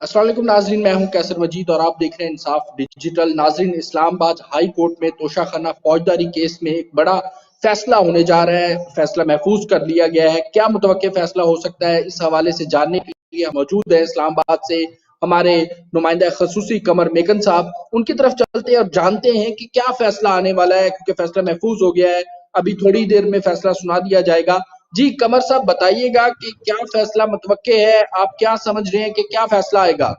السلام علیکم ناظرین، میں ہوں کیسر مجید اور آپ دیکھ رہے ہیں انصاف ڈیجیٹل۔ ناظرین، اسلام آباد ہائی کورٹ میں توشہ خانہ فوجداری کیس میں ایک بڑا فیصلہ ہونے جا رہا ہے۔ فیصلہ محفوظ کر لیا گیا ہے۔ کیا متوقع فیصلہ ہو سکتا ہے، اس حوالے سے جاننے کے لیے ہم موجود ہیں اسلام آباد سے ہمارے نمائندہ خصوصی قمر میگن صاحب۔ ان کی طرف چلتے ہیں اور جانتے ہیں کہ کیا فیصلہ آنے والا ہے، کیونکہ فیصلہ محفوظ ہو گیا ہے۔ ابھی تھوڑی دیر میں فیصلہ سنا دیا جائے گا۔ جی قمر صاحب، بتائیے گا کہ کیا فیصلہ متوقع ہے، آپ کیا سمجھ رہے ہیں کہ کیا فیصلہ آئے گا؟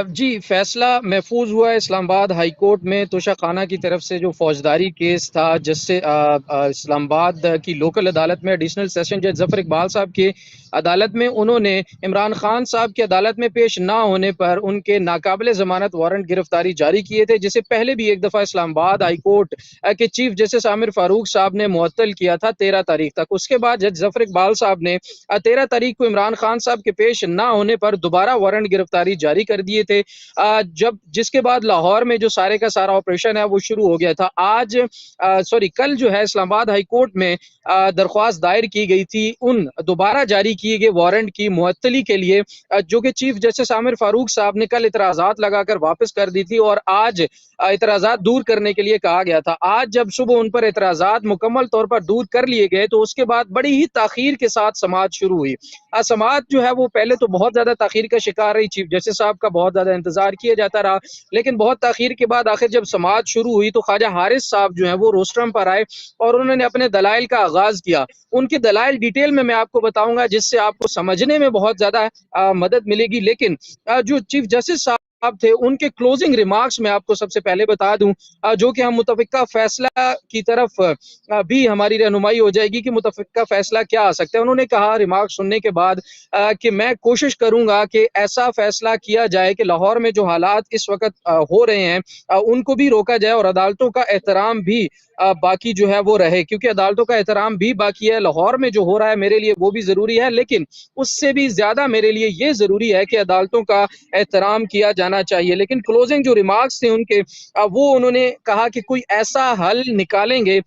جی، فیصلہ محفوظ ہوا ہے اسلام آباد ہائی کورٹ میں توشہ خانہ کی طرف سے جو فوجداری کیس تھا، جس سے اسلام آباد کی لوکل عدالت میں ایڈیشنل سیشن جج ظفر اقبال صاحب کی عدالت میں انہوں نے عمران خان صاحب کی عدالت میں پیش نہ ہونے پر ان کے ناقابل ضمانت وارنٹ گرفتاری جاری کیے تھے، جسے پہلے بھی ایک دفعہ اسلام آباد ہائی کورٹ کے چیف جسٹس عامر فاروق صاحب نے معطل کیا تھا 13 تاریخ تک۔ اس کے بعد جج ظفر اقبال صاحب نے 13 تاریخ کو عمران خان صاحب کے پیش نہ ہونے پر دوبارہ وارنٹ گرفتاری جاری کر دیے تھے، جس کے بعد لاہور میں جو سارے کا سارا آپریشن ہے وہ شروع ہو گیا تھا۔ کل جو ہے اسلام آباد ہائی کورٹ میں درخواست دائر کی گئی تھی ان دوبارہ جاری کیے گئے وارنٹ کی معطلی کے لیے، جو کہ چیف جسٹس عامر فاروق صاحب نے کل اعتراضات لگا کر واپس کر دی تھی، اور آج اعتراضات دور کرنے کے لیے کہا گیا تھا۔ آج جب صبح ان پر اعتراضات مکمل طور پر دور کر لیے گئے تو اس کے بعد بڑی ہی تاخیر کے ساتھ سماعت شروع ہوئی۔ سماعت جو ہے وہ پہلے تو بہت زیادہ تاخیر کا شکار رہی، چیف جسٹس صاحب کا بہت زیادہ انتظار کیا جاتا رہا، لیکن بہت تاخیر کے بعد آخر جب سماعت شروع ہوئی تو خواجہ حارث صاحب جو ہیں وہ روسٹرم پر آئے اور انہوں نے اپنے دلائل کا آغاز کیا۔ ان کے دلائل ڈیٹیل میں آپ کو بتاؤں گا، جس سے آپ کو سمجھنے میں بہت زیادہ مدد ملے گی، لیکن جو چیف جسٹس صاحب تھے ان کے کلوزنگ ریمارکس میں آپ کو سب سے پہلے بتا دوں، جو کہ ہم متفقہ فیصلہ کی طرف بھی ہماری رہنمائی ہو جائے گی کہ متفقہ فیصلہ کیا آ سکتا ہے۔ انہوں نے کہا ریمارک سننے کے بعد کہ میں کوشش کروں گا کہ ایسا فیصلہ کیا جائے کہ لاہور میں جو حالات اس وقت ہو رہے ہیں ان کو بھی روکا جائے اور عدالتوں کا احترام بھی باقی جو ہے وہ رہے، کیونکہ عدالتوں کا احترام بھی باقی ہے۔ لاہور میں جو ہو رہا ہے میرے لیے وہ بھی ضروری ہے، لیکن اس سے بھی زیادہ میرے لیے یہ ضروری ہے کہ عدالتوں کا احترام کیا جانا چاہیے۔ لیکن کلوزنگ جو ریمارکس تھے ان کے، وہ انہوں نے کہا کہ کوئی ایسا حل نکالیں گے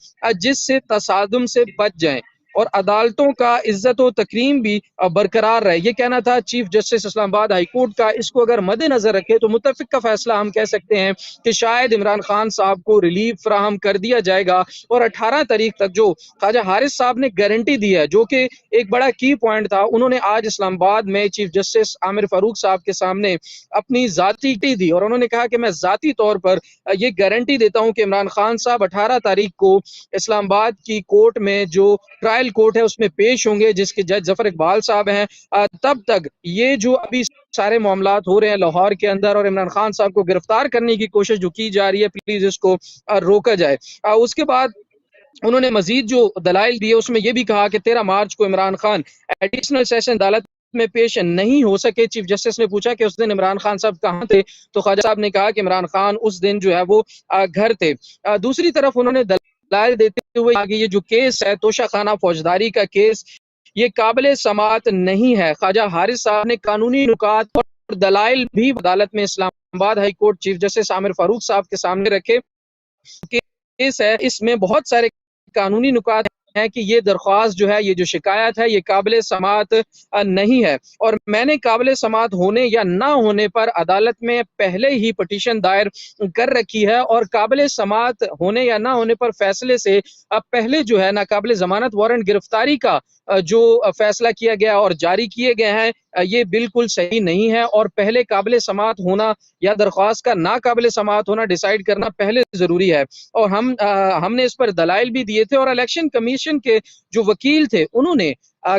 جس سے تصادم سے بچ جائیں اور عدالتوں کا عزت و تکریم بھی برقرار رہے۔ یہ کہنا تھا چیف جسٹس اسلام آباد ہائی کورٹ کا۔ اس کو اگر مد نظر رکھے تو متفق کا فیصلہ ہم کہہ سکتے ہیں کہ شاید عمران خان صاحب کو ریلیف فراہم کر دیا جائے گا، اور 18 تاریخ تک جو خواجہ حارث صاحب نے گارنٹی دی ہے، جو کہ ایک بڑا کی پوائنٹ تھا، انہوں نے آج اسلام آباد میں چیف جسٹس عامر فاروق صاحب کے سامنے اپنی ذاتی دی اور انہوں نے کہا کہ میں ذاتی طور پر یہ گارنٹی دیتا ہوں کہ عمران خان صاحب 18 تاریخ کو اسلام آباد کی کورٹ میں جو ٹرائل کورٹ ہے اس میں پیش ہوں گے، جس کے جج ظفر اقبال صاحب ہیں۔ تب تک یہ جو ابھی سارے معاملات ہو رہے ہیں لاہور کے اندر اور عمران خان صاحب کو گرفتار کرنے کی کوشش جو کی جا رہی ہے، پلیز اس کو روکا جائے۔ اس کے بعد انہوں نے مزید جو دلائل دیے اس میں یہ بھی کہا کہ 13 مارچ کو عمران خان ایڈیشنل سیشن عدالت میں پیش نہیں ہو سکے۔ چیف جسٹس نے پوچھا کہ اس دن عمران خان صاحب کہاں تھے، تو خواجہ صاحب نے کہا کہ عمران خان اس دن جو ہے وہ گھر تھے۔ دوسری طرف انہوں نے دلائل دیتے ہوئے کہا کہ یہ جو کیس ہے توشہ خانہ فوجداری کا کیس، یہ قابل سماعت نہیں ہے۔ خواجہ حارث صاحب نے قانونی نکات اور دلائل بھی عدالت میں اسلام آباد ہائی کورٹ چیف جسٹس عامر فاروق صاحب کے سامنے رکھے۔ کیس ہے، اس میں بہت سارے قانونی نکات ہیں کہ یہ درخواست جو ہے، یہ جو شکایت ہے، یہ قابل سماعت نہیں ہے، اور میں نے قابل سماعت ہونے یا نہ ہونے پر عدالت میں پہلے ہی پٹیشن دائر کر رکھی ہے، اور قابل سماعت ہونے یا نہ ہونے پر فیصلے سے پہلے جو ہے ناقابل ضمانت وارنٹ گرفتاری کا جو فیصلہ کیا گیا اور جاری کیے گئے ہیں، یہ بالکل صحیح نہیں ہے، اور پہلے قابل سماعت ہونا یا درخواست کا ناقابل سماعت ہونا ڈیسائیڈ کرنا پہلے ضروری ہے۔ اور ہم نے اس پر دلائل بھی دیے تھے، اور الیکشن کمیشن کے جو وکیل تھے انہوں نے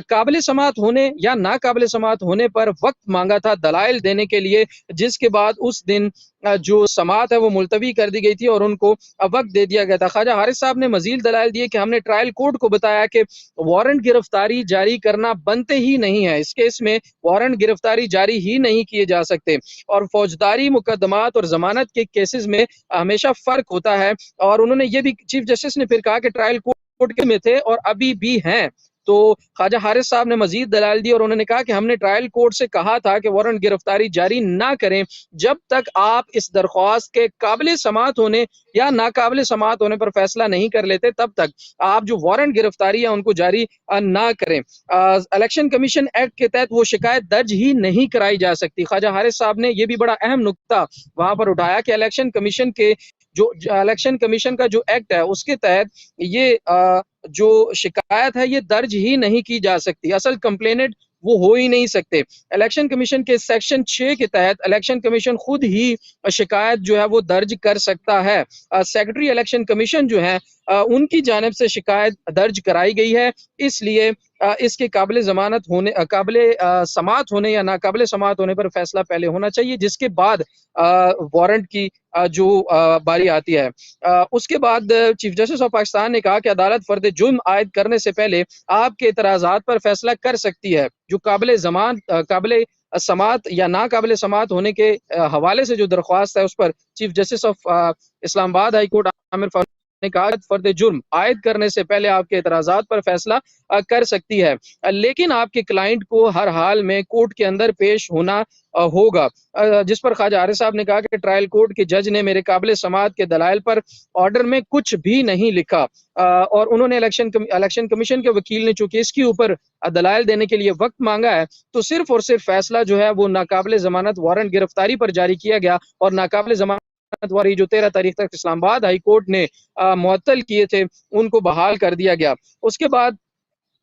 قابل سماعت ہونے یا ناقابل سماعت ہونے پر وقت مانگا تھا دلائل دینے کے لیے، جس کے بعد اس دن جو سماعت ہے وہ ملتوی کر دی گئی تھی اور ان کو وقت دے دیا گیا تھا۔ خواجہ حارث صاحب نے مزید دلائل دیے کہ ہم نے ٹرائل کورٹ کو بتایا کہ وارنٹ گرفتاری جاری کرنا بنتے ہی نہیں ہے، اس کیس میں وارنٹ گرفتاری جاری ہی نہیں کیے جا سکتے، اور فوجداری مقدمات اور ضمانت کے کیسز میں ہمیشہ فرق ہوتا ہے۔ اور انہوں نے یہ بھی چیف جسٹس نے پھر کہا کہ ٹرائل کورٹ میں تھے اور ابھی بھی ہیں، تو خواجہ حارث صاحب نے مزید دلائل دی اور انہوں نے کہا کہ ہم نے ٹرائل کورٹ سے کہا تھا کہ وارنٹ گرفتاری جاری نہ کریں جب تک آپ اس درخواست کے قابل سماعت ہونے یا ناقابل سماعت ہونے پر فیصلہ نہیں کر لیتے، تب تک آپ جو وارنٹ گرفتاری ہے ان کو جاری نہ کریں۔ الیکشن کمیشن ایکٹ کے تحت وہ شکایت درج ہی نہیں کرائی جا سکتی۔ خواجہ حارث صاحب نے یہ بھی بڑا اہم نقطہ وہاں پر اٹھایا کہ الیکشن کمیشن کا جو ایکٹ ہے اس کے تحت یہ جو شکایت ہے یہ درج ہی نہیں کی جا سکتی، اصل کمپلینٹ وہ ہو ہی نہیں سکتے۔ الیکشن کمیشن کے سیکشن 6 کے تحت الیکشن کمیشن خود ہی شکایت جو ہے وہ درج کر سکتا ہے۔ سیکرٹری الیکشن کمیشن جو ہے ان کی جانب سے شکایت درج کرائی گئی ہے، اس لیے اس کے قابل سماعت ہونے یا ناقابل سماعت ہونے پر فیصلہ پہلے ہونا چاہیے، جس کے بعد وارنٹ کی جو باری آتی ہے۔ اس کے بعد چیف جسٹس آف پاکستان نے کہا کہ عدالت فرد جرم عائد کرنے سے پہلے آپ کے اعتراضات پر فیصلہ کر سکتی ہے، جو قابل سماعت یا ناقابل سماعت ہونے کے حوالے سے جو درخواست ہے اس پر چیف جسٹس آف اسلام آباد ہائی کورٹ عامر فاروق نے کہا کہ فرد جرم عائد کرنے سے پہلے آپ کے اعتراضات پر فیصلہ کر سکتی ہے، لیکن آپ کے کلائنٹ کو ہر حال میں کورٹ کے اندر پیش ہونا ہوگا، جس پر خواجہ حارث صاحب نے کہا کہ ٹرائل کورٹ کے جج نے میرے قابل سماعت کے دلائل پر آرڈر میں کچھ بھی نہیں لکھا، اور انہوں نے الیکشن کمیشن کے وکیل نے چونکہ اس کے اوپر دلائل دینے کے لیے وقت مانگا ہے تو صرف اور صرف فیصلہ جو ہے وہ ناقابل ضمانت وارنٹ گرفتاری پر جاری کیا گیا، اور ناقابل ضمانت واری جو 13 تاریخ تک اسلام آباد ہائی کورٹ نے معطل کیے تھے ان کو بحال کر دیا گیا۔ اس کے بعد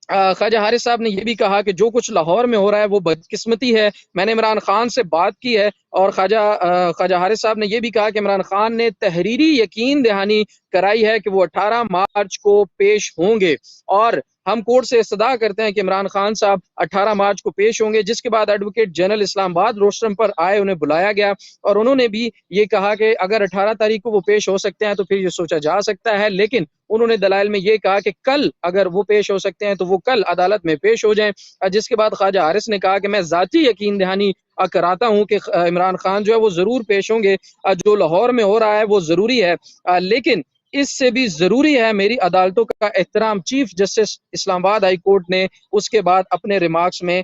خواجہ حارث صاحب نے یہ بھی کہا کہ جو کچھ لاہور میں ہو رہا ہے وہ بدقسمتی ہے، میں نے عمران خان سے بات کی ہے، اور خواجہ حارث صاحب نے یہ بھی کہا کہ عمران خان نے تحریری یقین دہانی کرائی ہے کہ وہ 18 مارچ کو پیش ہوں گے، اور ہم کورٹ سے استدعا کرتے ہیں کہ عمران خان صاحب 18 مارچ کو پیش ہوں گے، جس کے بعد ایڈوکیٹ جنرل اسلام آباد روسٹرم پر آئے، انہیں بلایا گیا اور انہوں نے بھی یہ کہا کہ اگر 18 تاریخ کو وہ پیش ہو سکتے ہیں تو پھر یہ سوچا جا سکتا ہے، لیکن انہوں نے دلائل میں یہ کہا کہ کل اگر وہ پیش ہو سکتے ہیں تو وہ کل عدالت میں پیش ہو جائیں، جس کے بعد خواجہ حارث نے کہا کہ میں ذاتی یقین دہانی کراتا ہوں کہ عمران خان جو ہے وہ ضرور پیش ہوں گے، جو لاہور میں ہو رہا ہے وہ ضروری ہے، لیکن اس سے بھی ضروری ہے میری عدالتوں کا احترام، چیف جسٹس اسلام آباد ہائی کورٹ نے اس کے بعد اپنے ریمارکس میں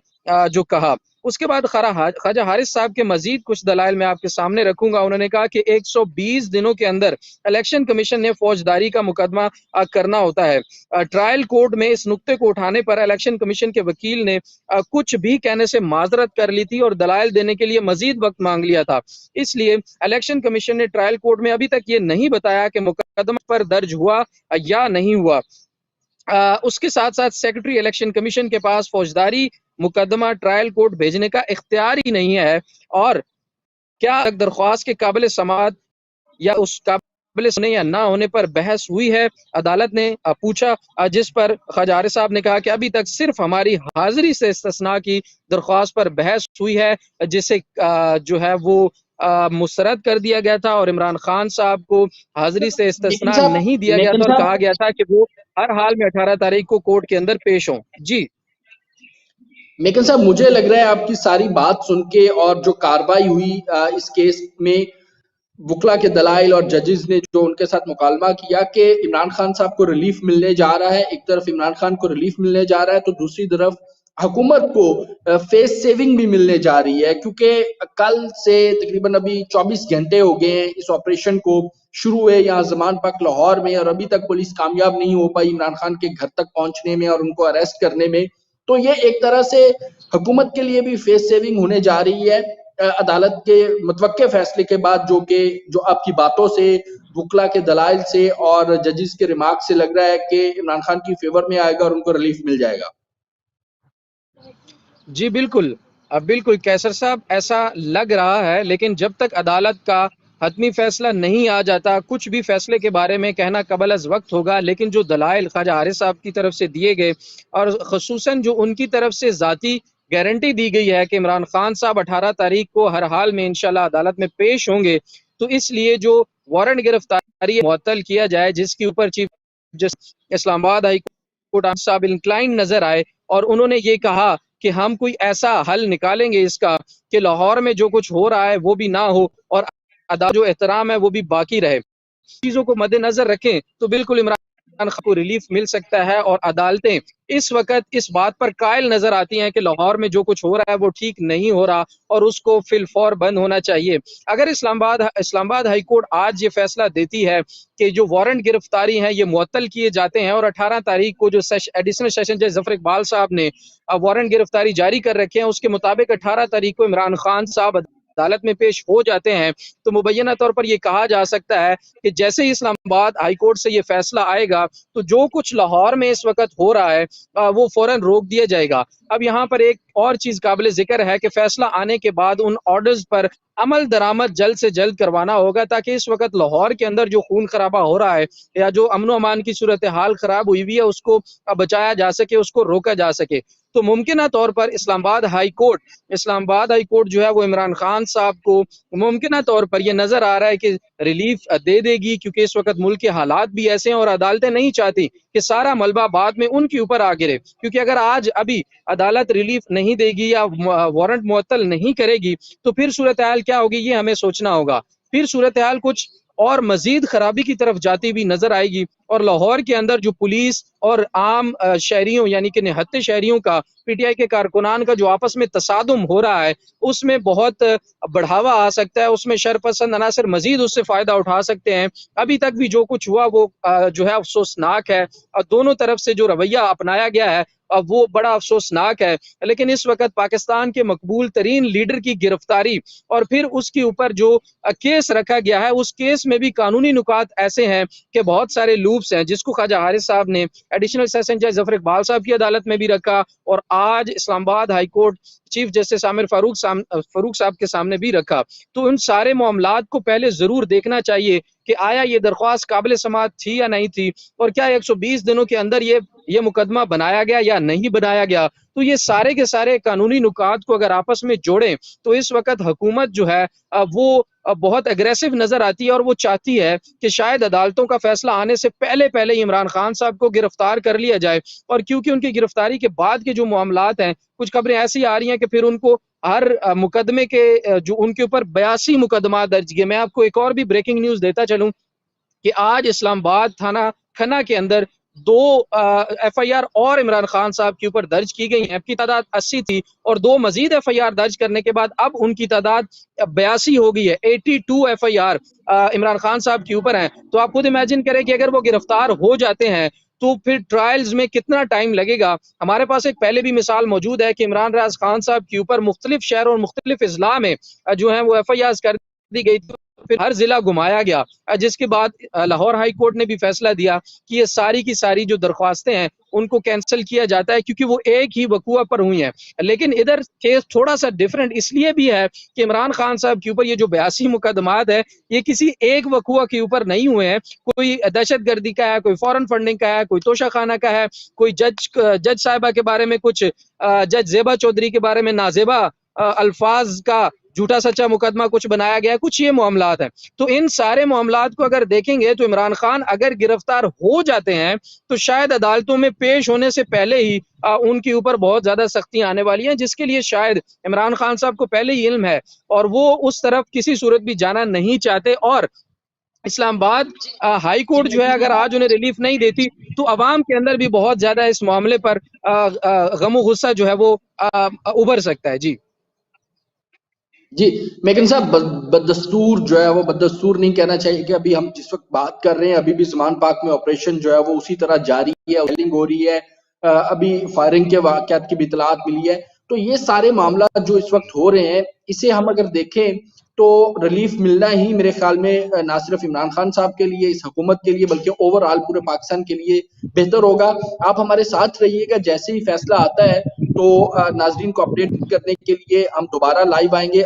جو کہا۔ اس کے بعد خواجہ حارث صاحب کے مزید کچھ دلائل میں آپ کے سامنے رکھوں گا۔ انہوں نے کہا کہ 120 دنوں کے اندر الیکشن کمیشن نے فوجداری کا مقدمہ کرنا ہوتا ہے۔ ٹرائل کورٹ میں اس نقطے کو اٹھانے پر الیکشن کمیشن کے وکیل نے کچھ بھی کہنے سے معذرت کر لی تھی اور دلائل دینے کے لیے مزید وقت مانگ لیا تھا، اس لیے الیکشن کمیشن نے ٹرائل کورٹ میں ابھی تک یہ نہیں بتایا کہ مقدمہ پر درج ہوا یا نہیں ہوا۔ اس کے ساتھ ساتھ سیکرٹری الیکشن کمیشن کے پاس فوجداری مقدمہ ٹرائل کورٹ بھیجنے کا اختیار ہی نہیں ہے، اور کیا درخواست کے قابل سماعت یا اس قابل سننے یا نہ ہونے پر بحث ہوئی ہے، عدالت نے پوچھا، جس پر خواجہ حارث صاحب نے کہا کہ ابھی تک صرف ہماری حاضری سے استثناء کی درخواست پر بحث ہوئی ہے، جسے جو ہے وہ مسترد کر دیا گیا تھا، اور عمران خان صاحب کو حاضری سے استثناء نہیں دیا گیا تھا اور کہا گیا تھا کہ وہ ہر حال میں 18 تاریخ کو کورٹ کے اندر پیش ہوں۔ جی میکن صاحب، مجھے لگ رہا ہے آپ کی ساری بات سن کے اور جو کاروائی ہوئی اس کیس میں وکلا کے دلائل اور ججز نے جو ان کے ساتھ مکالمہ کیا کہ عمران خان صاحب کو ریلیف ملنے جا رہا ہے، ایک طرف عمران خان کو ریلیف ملنے جا رہا ہے تو دوسری طرف حکومت کو فیس سیونگ بھی ملنے جا رہی ہے، کیونکہ کل سے تقریباً ابھی 24 گھنٹے ہو گئے ہیں اس آپریشن کو شروع ہوئے یہاں زمان پاک لاہور میں، اور ابھی تک پولیس کامیاب نہیں ہو پائی عمران خان کے گھر تک پہنچنے میں اور ان کو اریسٹ کرنے میں۔ تو یہ ایک طرح سے حکومت کے لیے بھی فیس سیونگ ہونے جا رہی ہے عدالت کے متوقع فیصلے کے بعد، جو آپ کی باتوں سے، وکلا کے دلائل سے اور ججز کے ریمارک سے لگ رہا ہے کہ عمران خان کی فیور میں آئے گا اور ان کو ریلیف مل جائے گا۔ جی بالکل، بالکل کیسر صاحب ایسا لگ رہا ہے، لیکن جب تک عدالت کا حتمی فیصلہ نہیں آ جاتا کچھ بھی فیصلے کے بارے میں کہنا قبل از وقت ہوگا، لیکن جو دلائل خواجہ حارث صاحب کی طرف سے دیے گئے اور خصوصاً جو ان کی طرف سے ذاتی گارنٹی دی گئی ہے کہ عمران خان صاحب 18 تاریخ کو ہر حال میں انشاءاللہ عدالت میں پیش ہوں گے، تو اس لیے جو وارنٹ گرفتاری معطل کیا جائے جس کے اوپر چیف جسٹس اسلام آباد ہائی کورٹ صاحب انکلائن نظر آئے، اور انہوں نے یہ کہا کہ ہم کوئی ایسا حل نکالیں گے اس کا کہ لاہور میں جو کچھ ہو رہا ہے وہ بھی نہ ہو اور عدالت جو احترام ہے وہ بھی باقی رہے۔ چیزوں کو مد نظر رکھیں تو بالکل عمران خان کو ریلیف مل سکتا ہے اور عدالتیں اس وقت اس بات پر قائل نظر آتی ہیں کہ لاہور میں جو کچھ ہو رہا ہے وہ ٹھیک نہیں ہو رہا اور اس کو فی الفور بند ہونا چاہیے۔ اگر اسلام آباد ہائی کورٹ آج یہ فیصلہ دیتی ہے کہ جو وارنٹ گرفتاری ہیں یہ معطل کیے جاتے ہیں اور 18 تاریخ کو جو ایڈیشنل سیشن جج ظفر اقبال صاحب نے وارنٹ گرفتاری جاری کر رکھے ہیں، اس کے مطابق 18 تاریخ کو عمران خان صاحب عدالت میں پیش ہو جاتے ہیں، تو مبینہ طور پر یہ کہا جا سکتا ہے کہ جیسے ہی اسلام آباد ہائی کورٹ سے یہ فیصلہ آئے گا تو جو کچھ لاہور میں اس وقت ہو رہا ہے وہ فوراً روک دیا جائے گا۔ اب یہاں پر ایک اور چیز قابل ذکر ہے کہ فیصلہ آنے کے بعد ان آرڈرز پر عمل درآمد جلد سے جلد کروانا ہوگا تاکہ اس وقت لاہور کے اندر جو خون خرابہ ہو رہا ہے یا جو امن و امان کی صورتحال خراب ہوئی ہے اس کو بچایا جا سکے، اس کو روکا جا سکے۔ تو ممکنہ طور پر اسلام آباد ہائی کورٹ جو ہے وہ عمران خان صاحب کو ممکنہ طور پر یہ نظر آ رہا ہے کہ ریلیف دے دے گی، کیونکہ اس وقت ملک کے حالات بھی ایسے ہیں اور عدالتیں نہیں چاہتی کہ سارا ملبہ بعد میں ان کے اوپر آ گرے، کیونکہ اگر آج ابھی عدالت ریلیف نہیں دے گی یا وارنٹ معطل نہیں کرے گی تو پھر صورتحال کیا ہوگی یہ ہمیں سوچنا ہوگا۔ پھر صورتحال کچھ اور مزید خرابی کی طرف جاتی ہوئی نظر آئے گی اور لاہور کے اندر جو پولیس اور عام شہریوں یعنی کہ نہتے شہریوں کا پی ٹی آئی کے کارکنان کا جو آپس میں تصادم ہو رہا ہے اس میں بہت بڑھاوا آ سکتا ہے، اس میں شرپسند عناصر مزید اس سے فائدہ اٹھا سکتے ہیں۔ ابھی تک بھی جو کچھ ہوا وہ جو ہے افسوسناک ہے اور دونوں طرف سے جو رویہ اپنایا گیا ہے وہ بڑا افسوسناک ہے، لیکن اس وقت پاکستان کے مقبول ترین لیڈر کی گرفتاری اور پھر اس کے اوپر جو کیس رکھا گیا ہے اس کیس میں بھی قانونی نکات ایسے ہیں کہ بہت سارے لوپس ہیں، جس کو خواجہ حارث صاحب نے ایڈیشنل سیشن جج ظفر اقبال صاحب کی عدالت میں بھی رکھا اور آج اسلام آباد ہائی کورٹ چیف جسٹس عامر فاروق صاحب کے سامنے بھی رکھا۔ تو ان سارے معاملات کو پہلے ضرور دیکھنا چاہیے کہ آیا یہ درخواست قابل سماعت تھی یا نہیں تھی اور کیا 120 دنوں کے اندر یہ مقدمہ بنایا گیا یا نہیں بنایا گیا۔ تو یہ سارے کے سارے قانونی نکات کو اگر آپس میں جوڑیں تو اس وقت حکومت جو ہے وہ بہت اگریسو نظر آتی ہے اور وہ چاہتی ہے کہ شاید عدالتوں کا فیصلہ آنے سے پہلے ہی عمران خان صاحب کو گرفتار کر لیا جائے، اور کیونکہ ان کی گرفتاری کے بعد کے جو معاملات ہیں کچھ خبریں ایسی آ رہی ہیں کہ پھر ان کو ہر مقدمے کے جو ان کے اوپر 82 مقدمات درج کیے۔ میں آپ کو ایک اور بھی بریکنگ نیوز دیتا چلوں کہ آج اسلام آباد تھانہ کھنہ کے اندر 2 ایف آئی آر اور عمران خان صاحب کے اوپر درج کی گئی ہیں۔ اب کی تعداد 80 تھی اور 2 مزید ایف آئی آر درج کرنے کے بعد اب ان کی تعداد 82 ہو گئی ہے۔ 82 F I R Imran Khan صاحب کے اوپر ہیں۔ تو آپ خود امیجن کریں کہ اگر وہ گرفتار ہو جاتے ہیں تو پھر ٹرائلز میں کتنا ٹائم لگے گا۔ ہمارے پاس ایک پہلے بھی مثال موجود ہے کہ عمران راز خان صاحب کے اوپر مختلف شہروں اور مختلف اضلاع میں جو ہیں وہ ایف آئی آر کر دی گئی، پھر ہر ضلع گھمایا گیا، جس کے بعد لاہور ہائی کورٹ نے بھی فیصلہ دیا کہ یہ ساری کی ساری جو درخواستیں ہیں ان کو کینسل کیا جاتا ہے کیونکہ وہ ایک ہی وقوع پر ہوئی ہیں۔ لیکن ادھر کیس تھوڑا سا ڈیفرنٹ اس لیے بھی ہے کہ عمران خان صاحب کے اوپر یہ جو 82 مقدمات ہے یہ کسی ایک وقوع کے اوپر نہیں ہوئے ہیں، کوئی دہشت گردی کا ہے، کوئی فورن فنڈنگ کا ہے، کوئی توشہ خانہ کا ہے، کوئی جج صاحبہ کے بارے میں کچھ جج زیبا چودھری کے بارے میں نازیبا الفاظ کا جھوٹا سچا مقدمہ کچھ بنایا گیا ہے، کچھ یہ معاملات ہیں۔ تو ان سارے معاملات کو اگر دیکھیں گے تو عمران خان اگر گرفتار ہو جاتے ہیں تو شاید عدالتوں میں پیش ہونے سے پہلے ہی ان کے اوپر بہت زیادہ سختیاں آنے والی ہیں، جس کے لیے شاید عمران خان صاحب کو پہلے ہی علم ہے اور وہ اس طرف کسی صورت بھی جانا نہیں چاہتے۔ اور اسلام آباد ہائی کورٹ جو ہے اگر آج انہیں ریلیف نہیں دیتی تو عوام کے اندر بھی بہت زیادہ اس معاملے پر غم و غصہ جو ہے وہ ابھر سکتا ہے۔ جی میکن صاحب، بددستور جو ہے وہ بددستور نہیں کہنا چاہیے کہ ابھی ہم جس وقت بات کر رہے ہیں ابھی بھی زمان پاک میں آپریشن جو ہے وہ اسی طرح جاری ہے، ویلڈنگ ہو رہی ہے، ابھی فائرنگ کے واقعات کی بھی اطلاعات ملی ہے۔ تو یہ سارے معاملات جو اس وقت ہو رہے ہیں اسے ہم اگر دیکھیں تو ریلیف ملنا ہی میرے خیال میں نہ صرف عمران خان صاحب کے لیے، اس حکومت کے لیے، بلکہ اوور آل پورے پاکستان کے لیے بہتر ہوگا۔ آپ ہمارے ساتھ رہیے گا، جیسے ہی فیصلہ آتا ہے تو ناظرین کو اپڈیٹ کرنے کے لیے ہم دوبارہ لائیو آئیں گے۔